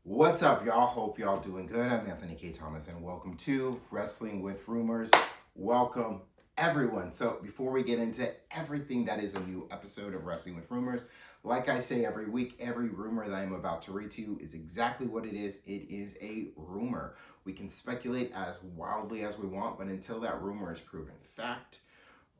What's up, y'all? Hope y'all doing good. I'm Anthony K. Thomas, and welcome to Wrestling with Rumors. Welcome, everyone. So, before we get into everything that is a new episode of Wrestling with Rumors, like I say every week, every rumor that I'm about to read to you is exactly what it is. It is a rumor. We can speculate as wildly as we want, but until that rumor is proven fact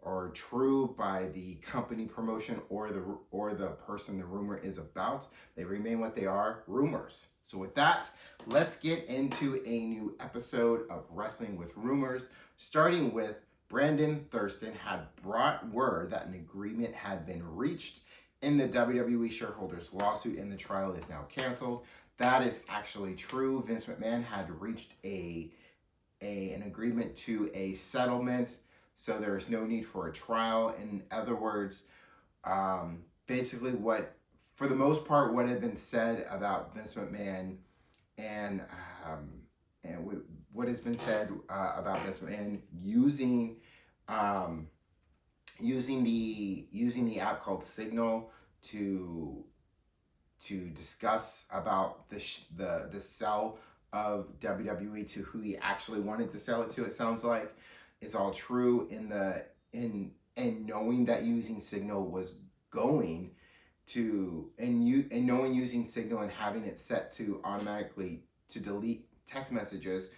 or true by the company promotion or the person the rumor is about, they remain what they are, rumors. So with that, let's get into a new episode of Wrestling with Rumors, starting with Brandon Thurston had brought word that an agreement had been reached in the WWE shareholders lawsuit, and the trial is now canceled. That is actually true. Vince McMahon had reached an agreement to a settlement, so there is no need for a trial. In other words, basically for the most part, what had been said about Vince McMahon and what has been said about Vince McMahon using the app called Signal to discuss about the sell of WWE to who he actually wanted to sell it to. It sounds like is all true in knowing that using Signal was going to and knowing using Signal and having it set to automatically to delete text messages,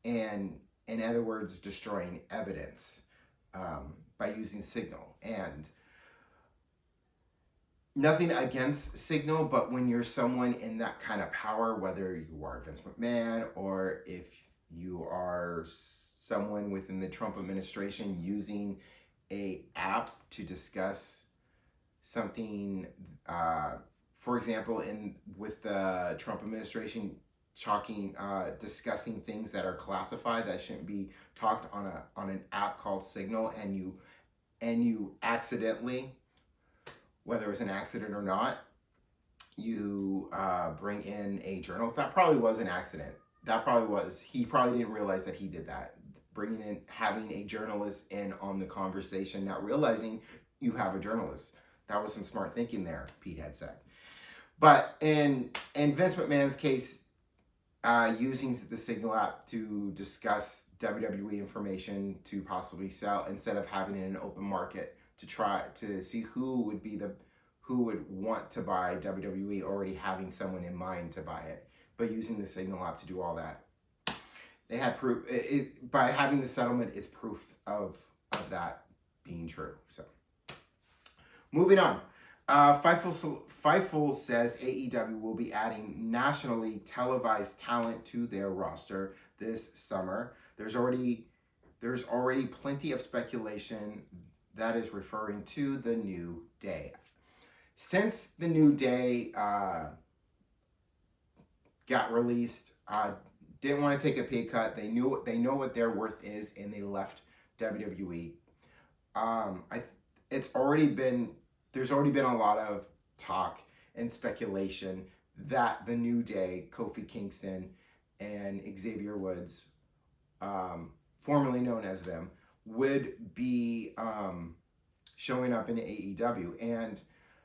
and in other words destroying evidence by using Signal. And nothing against Signal, but when you're someone in that kind of power, whether you are Vince McMahon or if you are someone within the Trump administration using a app to discuss something, for example, with the Trump administration discussing things that are classified that shouldn't be talked on an app called Signal, and you accidentally, whether it's an accident or not, you bring in a journalist. That probably was an accident. He probably didn't realize that he did that. Having a journalist in on the conversation, not realizing you have a journalist. That was some smart thinking there, Pete had said. But in Vince McMahon's case, using the Signal app to discuss WWE information to possibly sell, instead of having it in an open market to try to see who would want to buy WWE, already having someone in mind to buy it, but using the Signal app to do all that. They had proof by having the settlement. It's proof of that being true. So, moving on. Fightful says AEW will be adding nationally televised talent to their roster this summer. There's already plenty of speculation that is referring to the New Day. Since the New Day got released, didn't want to take a pay cut. They know what their worth is, and they left WWE. There's already been a lot of talk and speculation that the New Day, Kofi Kingston and Xavier Woods, formerly known as them, would be showing up in AEW. And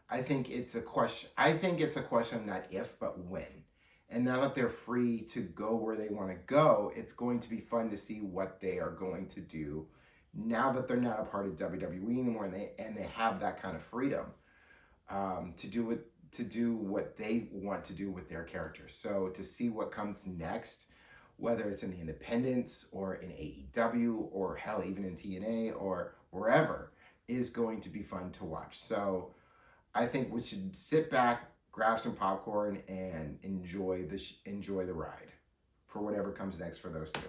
I think it's a question not if, but when. And now that they're free to go where they want to go, it's going to be fun to see what they are going to do now that they're not a part of WWE anymore, and they have that kind of freedom to do what they want to do with their characters. So to see what comes next, whether it's in the independents or in AEW or hell, even in TNA or wherever, is going to be fun to watch. So I think we should sit back, grab some popcorn, and enjoy the ride for whatever comes next for those two.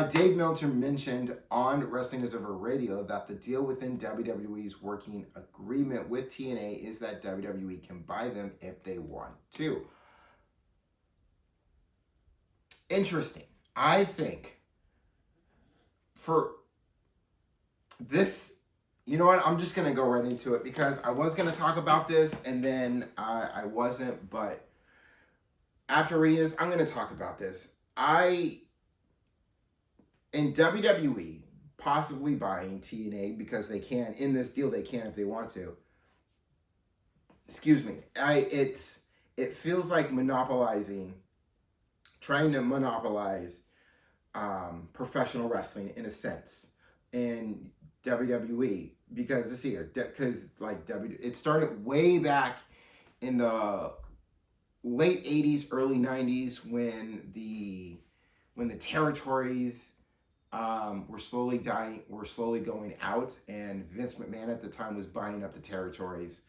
Dave Meltzer mentioned on Wrestling Observer Radio that the deal within WWE's working agreement with TNA is that WWE can buy them if they want to. Interesting. I think for this, you know what? I'm just going to go right into it, because I was going to talk about this and then I wasn't, but after reading this, I'm going to talk about this. In WWE, possibly buying TNA because they can. In this deal, they can if they want to. Excuse me. It feels like trying to monopolize professional wrestling in a sense in WWE because it started way back in the late 80s, early 90s when the territories were slowly going out, and Vince McMahon at the time was buying up the territories.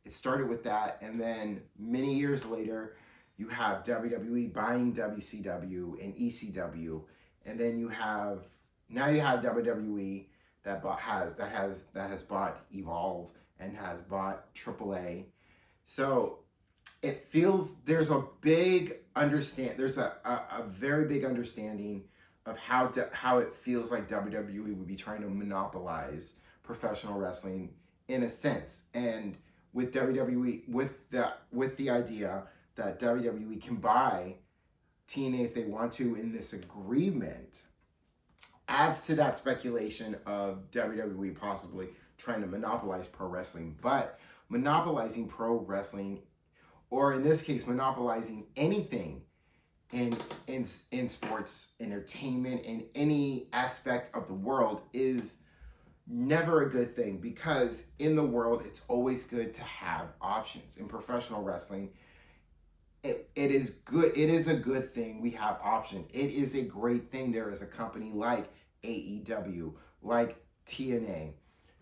It started with that, and then many years later, you have WWE buying WCW and ECW, and then you have WWE that has bought Evolve and has bought AAA. So it feels there's a very big understanding of how it feels like WWE would be trying to monopolize professional wrestling in a sense, and with WWE with the idea that WWE can buy TNA if they want to in this agreement, adds to that speculation of WWE possibly trying to monopolize pro wrestling. But monopolizing pro wrestling, or in this case, monopolizing anything in sports, entertainment, in any aspect of the world is never a good thing, because in the world, it's always good to have options. In professional wrestling, it is good. It is a good thing we have options. It is a great thing there is a company like AEW, like TNA,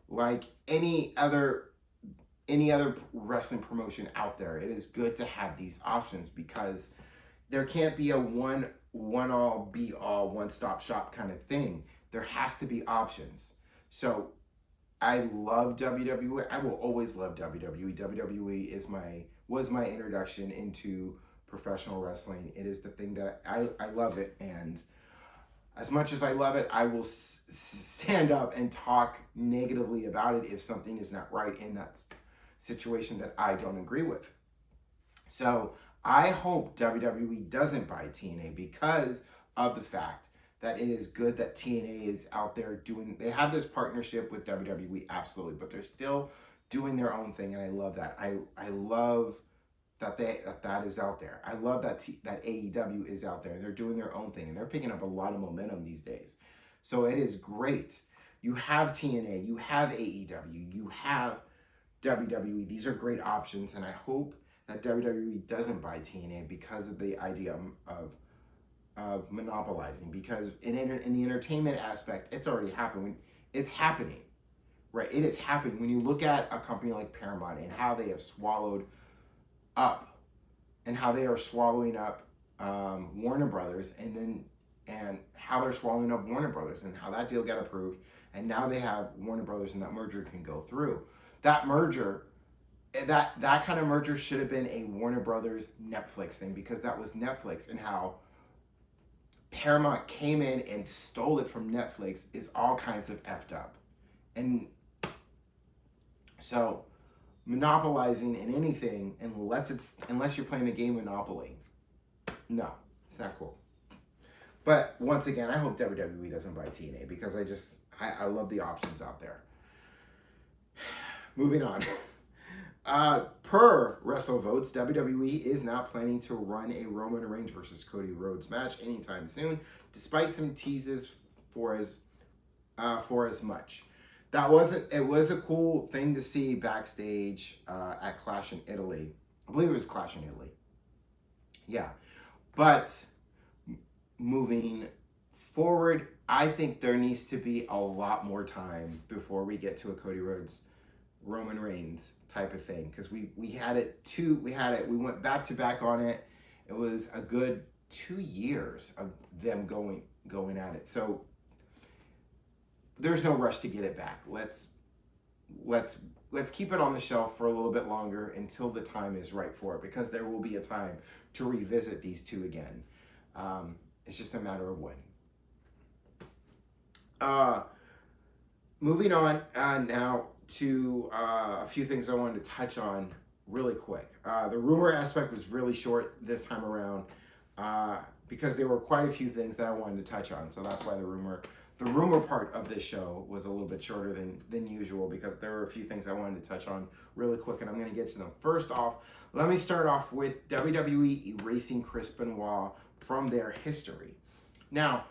like any other wrestling promotion out there. It is good to have these options because there can't be a one all be all one stop shop kind of thing. There has to be options. So I love WWE. I will always love WWE. WWE was my introduction into professional wrestling. It is the thing that I love it, and as much as I love it, I will stand up and talk negatively about it if something is not right in that situation that I don't agree with. So I hope WWE doesn't buy TNA because of the fact that it is good that TNA is out there they have this partnership with WWE, absolutely, but they're still doing their own thing, and I love that. I love that that is out there. I love that AEW is out there, and they're doing their own thing, and they're picking up a lot of momentum these days. So it is great. You have TNA, you have AEW, you have WWE. These are great options, and I hope that WWE doesn't buy TNA because of the idea of monopolizing, because in the entertainment aspect, it's already happened. It's happening, right? It is happening. When you look at a company like Paramount and how they have swallowed up, and how they are swallowing up Warner Brothers, and how they're swallowing up Warner Brothers, and how that deal got approved, and now they have Warner Brothers, and that merger can go through. That merger, that kind of merger should have been a Warner Brothers Netflix thing, because that was Netflix, and how Paramount came in and stole it from Netflix is all kinds of effed up. And so monopolizing in anything, unless you're playing the game Monopoly, no, it's not cool. But once again, I hope WWE doesn't buy TNA, because I love the options out there. Moving on. Per WrestleVotes, WWE is not planning to run a Roman Reigns versus Cody Rhodes match anytime soon, despite some teases for as much. It was a cool thing to see backstage at Clash in Italy. I believe it was Clash in Italy. Yeah. But moving forward, I think there needs to be a lot more time before we get to a Cody Rhodes Roman Reigns type of thing, because we went back to back on it. It was a good 2 years of them going at it. So there's no rush to get it back. Let's keep it on the shelf for a little bit longer until the time is right for it, because there will be a time to revisit these two again. It's just a matter of when. Moving on now to a few things I wanted to touch on really quick. The rumor aspect was really short this time around because there were quite a few things that I wanted to touch on. So that's why the rumor the rumor part of this show was a little bit shorter than usual because there were a few things I wanted to touch on really quick, and I'm going to get to them. First off, let me start off with WWE erasing Chris Benoit from their history. Now,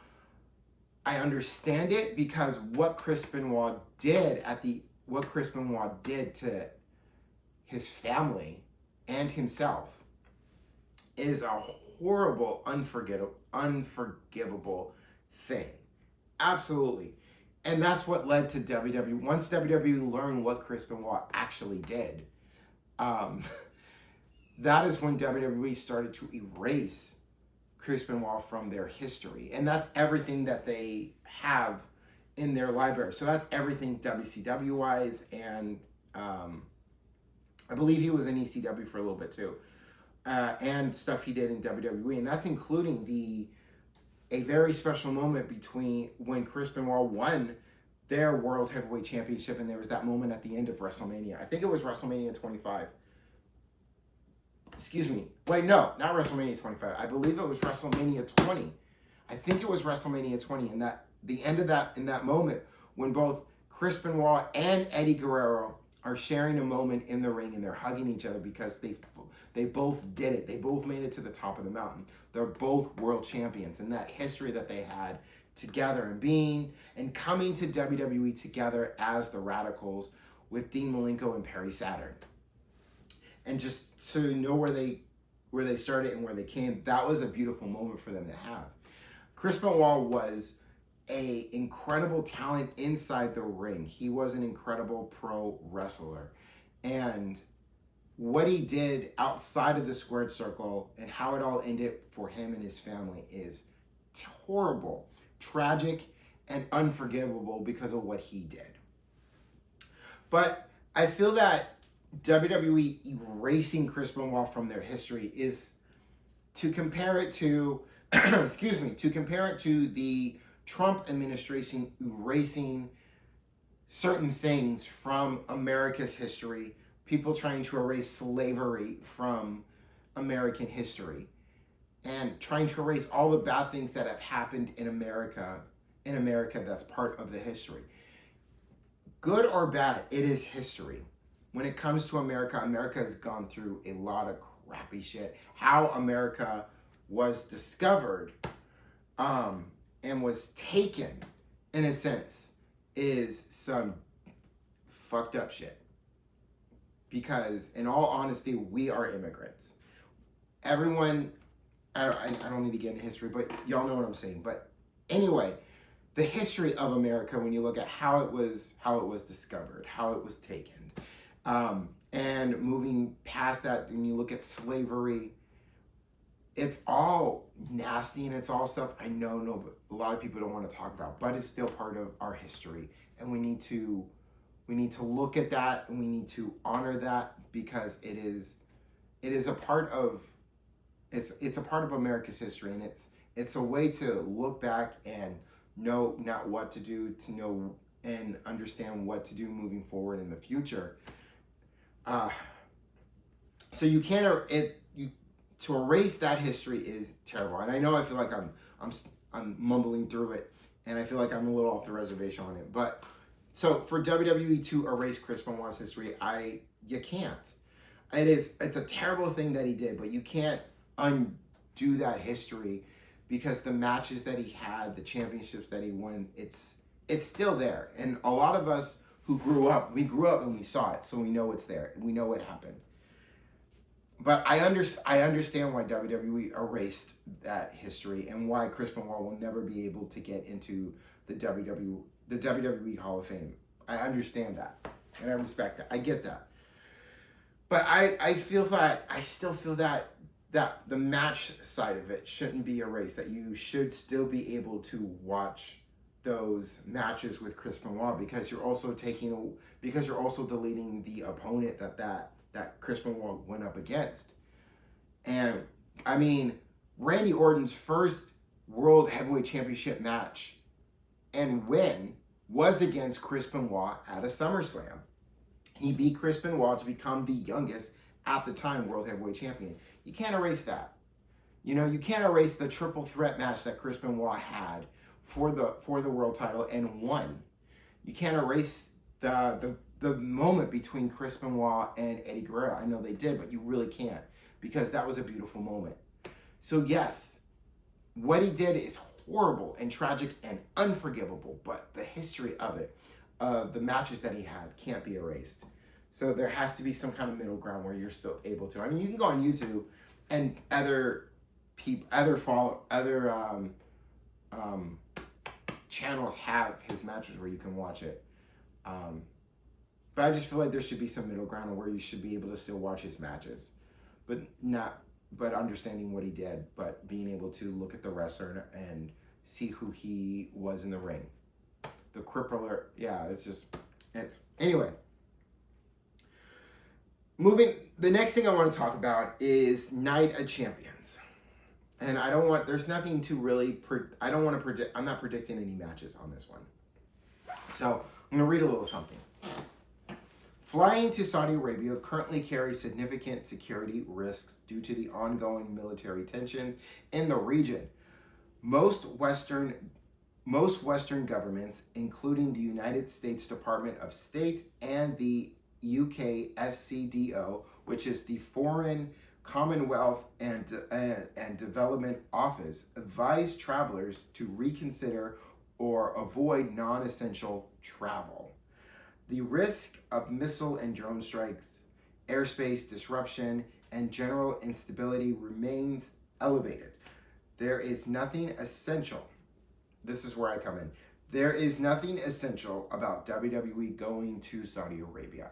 I understand it because what Chris Benoit did to his family and himself is a horrible, unforgivable thing. Absolutely. And that's what led to WWE. Once WWE learned what Chris Benoit actually did, that is when WWE started to erase Chris Benoit from their history. And that's everything that they have in their library. So that's everything WCW-wise, and I believe he was in ECW for a little bit too. And stuff he did in WWE. And that's including a very special moment between when Chris Benoit won their World Heavyweight Championship, and there was that moment at the end of WrestleMania. I think it was WrestleMania 25. Excuse me. Wait, no, not WrestleMania 25. I believe it was WrestleMania 20. I think it was WrestleMania 20, and that the end of that, in that moment, when both Chris Benoit and Eddie Guerrero are sharing a moment in the ring and they're hugging each other because they both did it. They both made it to the top of the mountain. They're both world champions, and that history that they had together and coming to WWE together as the Radicals with Dean Malenko and Perry Saturn. And just so you know where they started and where they came, that was a beautiful moment for them to have. Chris Benoit was an incredible talent inside the ring. He was an incredible pro wrestler. And what he did outside of the squared circle and how it all ended for him and his family is horrible, tragic, and unforgivable because of what he did. But I feel that WWE erasing Chris Benoit from their history is to compare it to, to compare it to the Trump administration erasing certain things from America's history, people trying to erase slavery from American history, and trying to erase all the bad things that have happened in America that's part of the history. Good or bad, it is history. When it comes to America, America has gone through a lot of crappy shit. How America was discovered and was taken, in a sense, is some fucked up shit. Because, in all honesty, we are immigrants. Everyone, I don't need to get into history, but y'all know what I'm saying. But anyway, the history of America, when you look at how it was discovered, how it was taken, and moving past that, when you look at slavery, it's all nasty and it's all stuff I know a lot of people don't want to talk about, but it's still part of our history, and we need to look at that, and we need to honor that, because it is a part of it's a part of America's history, and it's a way to look back and know not what to do, to know and understand what to do moving forward in the future. So you can't to erase that history is terrible, and I know I feel like I'm mumbling through it, and I feel like I'm a little off the reservation on it. But so for WWE to erase Chris Benoit's history, you can't. It's a terrible thing that he did, but you can't undo that history, because the matches that he had, the championships that he won, it's still there. And a lot of us who grew up and we saw it, so we know it's there. We know what happened. But I understand why WWE erased that history, and why Chris Benoit will never be able to get into the WWE Hall of Fame. I understand that, and I respect that. I get that. But I still feel that the match side of it shouldn't be erased, that you should still be able to watch those matches with Chris Benoit, because you're also deleting the opponent that Chris Benoit went up against. And I mean, Randy Orton's first World Heavyweight Championship match and win was against Chris Benoit at a SummerSlam. He beat Chris Benoit to become the youngest at the time World Heavyweight Champion. You can't erase that. You can't erase the triple threat match that Chris Benoit had for the world title and won. You can't erase the moment between Chris Benoit and Eddie Guerrero. I know they did, but you really can't, because that was a beautiful moment. So yes, what he did is horrible and tragic and unforgivable, but the history of it, the matches that he had, can't be erased. So there has to be some kind of middle ground where you're still able to. I mean, you can go on YouTube and other channels have his matches where you can watch it. But I just feel like there should be some middle ground where you should be able to still watch his matches, but understanding what he did, but being able to look at the wrestler and see who he was in the ring. The crippler, yeah, anyway. The next thing I want to talk about is Night of Champions. And there's nothing to really, I don't want to predict, I'm not predicting any matches on this one. So I'm going to read a little something. Flying to Saudi Arabia currently carries significant security risks due to the ongoing military tensions in the region. Most Western governments, including the United States Department of State and the UK FCDO, which is the Foreign Commonwealth and Development Office, advise travelers to reconsider or avoid non-essential travel. The risk of missile and drone strikes, airspace disruption, and general instability remains elevated. There is nothing essential. This is where I come in. There is nothing essential about WWE going to Saudi Arabia.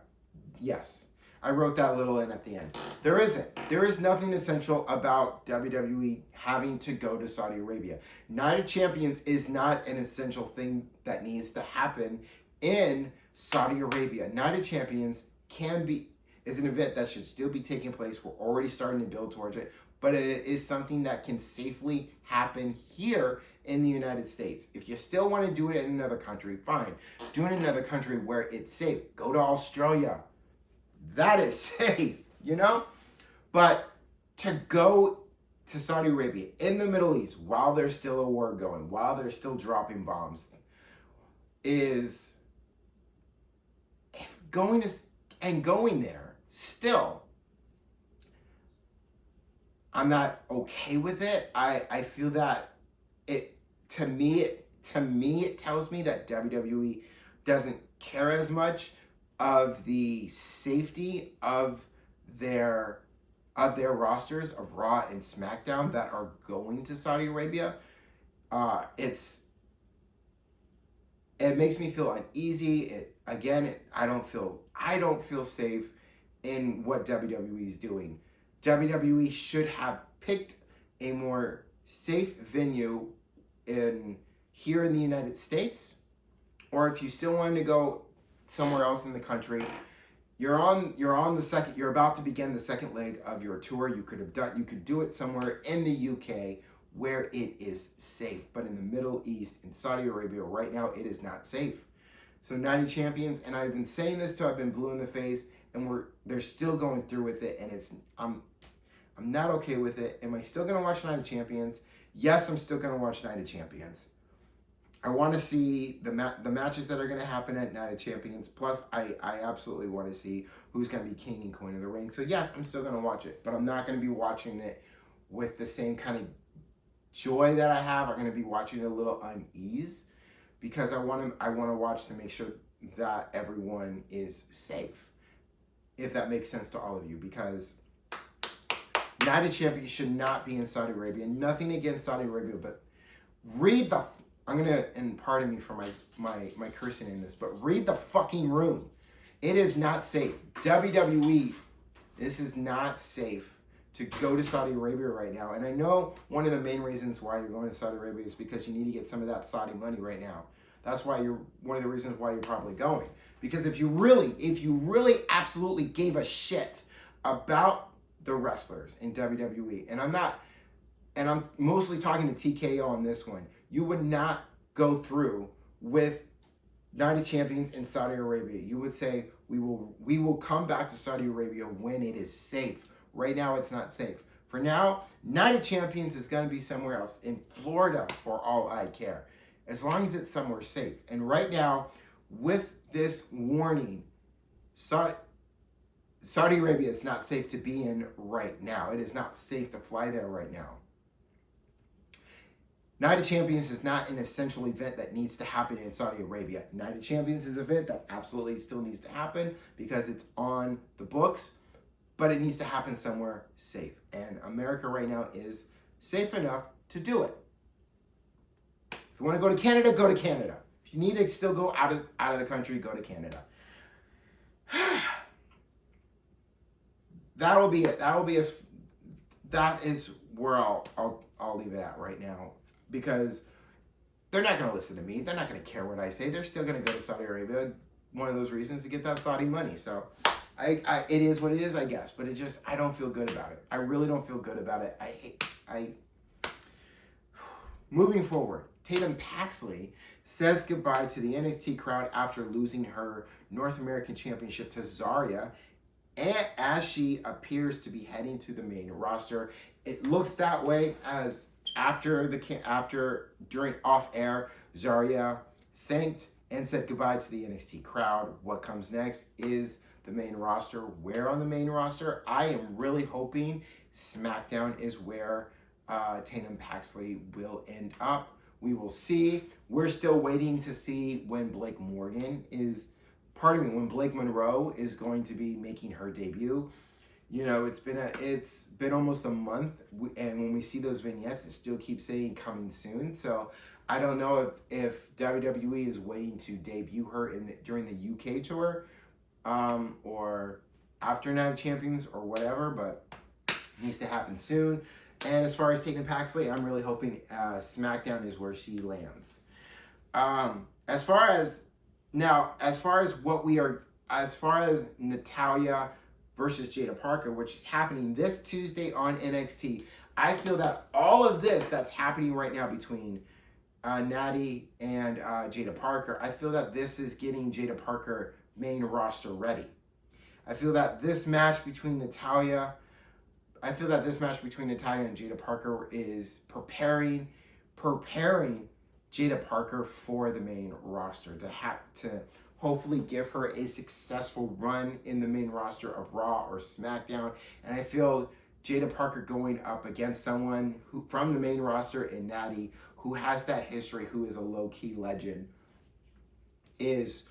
Yes, I wrote that little in at the end. There isn't. There is nothing essential about WWE having to go to Saudi Arabia. Night of Champions is not an essential thing that needs to happen in Saudi Arabia. Night of Champions is an event that should still be taking place. We're already starting to build towards it, but it is something that can safely happen here in the United States. If you still want to do it in another country, fine. Do it in another country where it's safe. Go to Australia. That is safe, But to go to Saudi Arabia in the Middle East while there's still a war going, while they're still dropping bombs, going there still, I'm not okay with it. I feel that to me it tells me that WWE doesn't care as much of the safety of their rosters of Raw and SmackDown that are going to Saudi Arabia. It makes me feel uneasy. I don't feel safe in what WWE is doing. WWE should have picked a more safe venue here in the United States, or if you still wanted to go somewhere else in the country, you're about to begin the second leg of your tour. You could do it somewhere in the UK where it is safe, but in the Middle East, in Saudi Arabia right now, it is not safe. So Night of Champions, and I've been saying this till I've been blue in the face, and they're still going through with it, and I'm not okay with it. Am I still gonna watch Night of Champions? Yes, I'm still gonna watch Night of Champions. I want to see the matches that are going to happen at Night of Champions. Plus, I absolutely want to see who's going to be king and queen of the ring. So yes, I'm still going to watch it, but I'm not going to be watching it with the same kind of joy that I have. I'm going to be watching it a little unease, because I want to watch to make sure that everyone is safe. If that makes sense to all of you, because Night of Champions should not be in Saudi Arabia. Nothing against Saudi Arabia, but and pardon me for my cursing in this, but read the fucking room. It is not safe. WWE, this is not safe to go to Saudi Arabia right now. And I know one of the main reasons why you're going to Saudi Arabia is because you need to get some of that Saudi money right now. That's why one of the reasons why you're probably going. Because if you really absolutely gave a shit about the wrestlers in WWE, and I'm mostly talking to TKO on this one, you would not go through with Night of Champions in Saudi Arabia. You would say, we will come back to Saudi Arabia when it is safe. Right now, it's not safe. For now, Night of Champions is going to be somewhere else, in Florida, for all I care. as long as it's somewhere safe. And right now, with this warning, Saudi Arabia is not safe to be in right now. It is not safe to fly there right now. Night of Champions is not an essential event that needs to happen in Saudi Arabia. Night of Champions is an event that absolutely still needs to happen because it's on the books, but it needs to happen somewhere safe. And America right now is safe enough to do it. If you want to go to Canada, go to Canada. If you need to still go out of the country, go to Canada. That'll be it. That is where I'll leave it at right now, because they're not going to listen to me. They're not going to care what I say. They're still going to go to Saudi Arabia. One of those reasons to get that Saudi money. So it is what it is, I guess. But I don't feel good about it. I really don't feel good about it. Moving forward, Tatum Paxley says goodbye to the NXT crowd after losing her North American Championship to Zarya, and as she appears to be heading to the main roster. It looks that way, as during off air, Zarya thanked and said goodbye to the NXT crowd. What comes next is the main roster. Where on the main roster? I am really hoping SmackDown is where Tatum Paxley will end up. We will see. We're still waiting to see when Blake Monroe is going to be making her debut. You know, it's been almost a month, and when we see those vignettes, it still keeps saying coming soon. So I don't know if WWE is waiting to debut her during the UK tour, or after Night of Champions or whatever, but it needs to happen soon. And as far as Tatum Paxley, I'm really hoping SmackDown is where she lands. As far as Natalya versus Jaida Parker, which is happening this Tuesday on NXT, I feel that all of this that's happening right now between Nattie and Jaida Parker, I feel that this is getting Jaida Parker main roster ready. I feel that this match between Natalya and Jaida Parker is preparing Jaida Parker for the main roster to hopefully give her a successful run in the main roster of Raw or SmackDown. And I feel Jaida Parker going up against someone who from the main roster in Nattie, who has that history, who is a low-key legend, is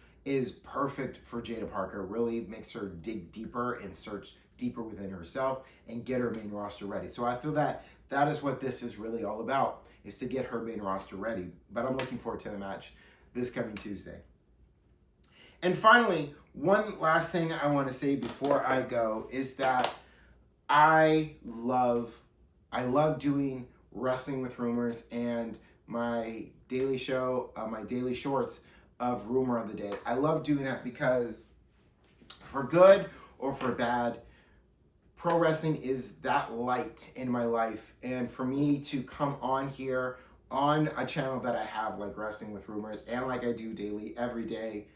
perfect for Jaida Parker. Really makes her dig deeper and search deeper within herself and get her main roster ready. So I feel that is what this is really all about, is to get her main roster ready. But I'm looking forward to the match this coming Tuesday. And finally, one last thing I want to say before I go is that I love doing Wrestling with Rumors and my daily show, my daily shorts of Rumor of the Day. I love doing that because, for good or for bad, pro wrestling is that light in my life. And for me to come on here on a channel that I have, like Wrestling with Rumors, and like I do daily, every day,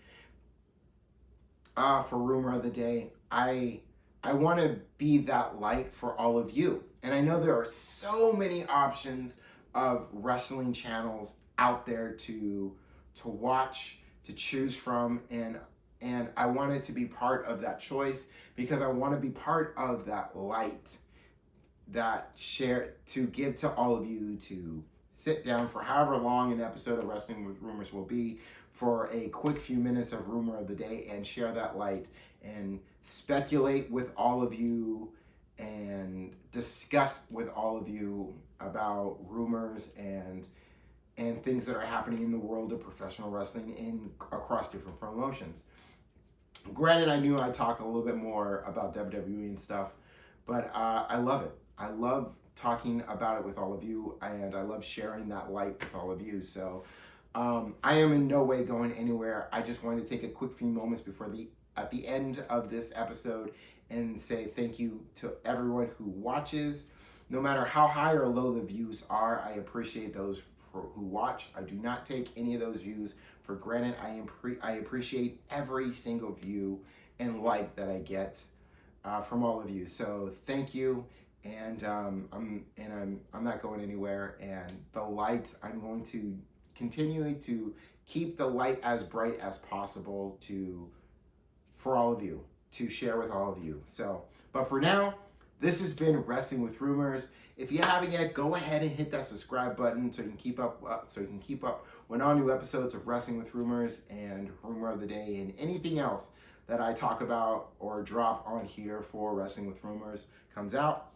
for Rumor of the Day, I want to be that light for all of you. And I know there are so many options of wrestling channels out there to watch, to choose from, and I wanted to be part of that choice because I want to be part of that light that to give to all of you, to sit down for however long an episode of Wrestling with Rumors will be, for a quick few minutes of Rumor of the Day, and share that light and speculate with all of you and discuss with all of you about rumors and things that are happening in the world of professional wrestling across different promotions. Granted, I knew I'd talk a little bit more about WWE and stuff, but I love it. I love talking about it with all of you, and I love sharing that light with all of you. So I am in no way going anywhere. I just wanted to take a quick few moments at the end of this episode and say thank you to everyone who watches. No matter how high or low the views are, I appreciate those who watch. I do not take any of those views for granted. I appreciate every single view and like that I get from all of you. So thank you. And I'm not going anywhere. And the light, I'm going to continuing to keep the light as bright as possible for all of you, to share with all of you. So, but for now, this has been Wrestling with Rumors. If you haven't yet, go ahead and hit that subscribe button so you can keep up when all new episodes of Wrestling with Rumors and Rumor of the Day and anything else that I talk about or drop on here for Wrestling with Rumors comes out.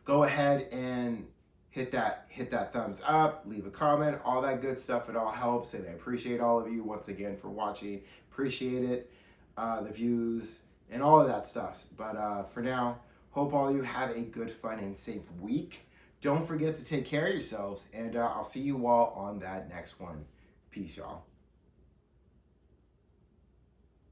Go ahead and hit that thumbs up, leave a comment, all that good stuff. It all helps, and I appreciate all of you once again for watching. Appreciate it, the views and all of that stuff. But for now, hope all of you have a good, fun, and safe week. Don't forget to take care of yourselves, and I'll see you all on that next one. Peace, y'all.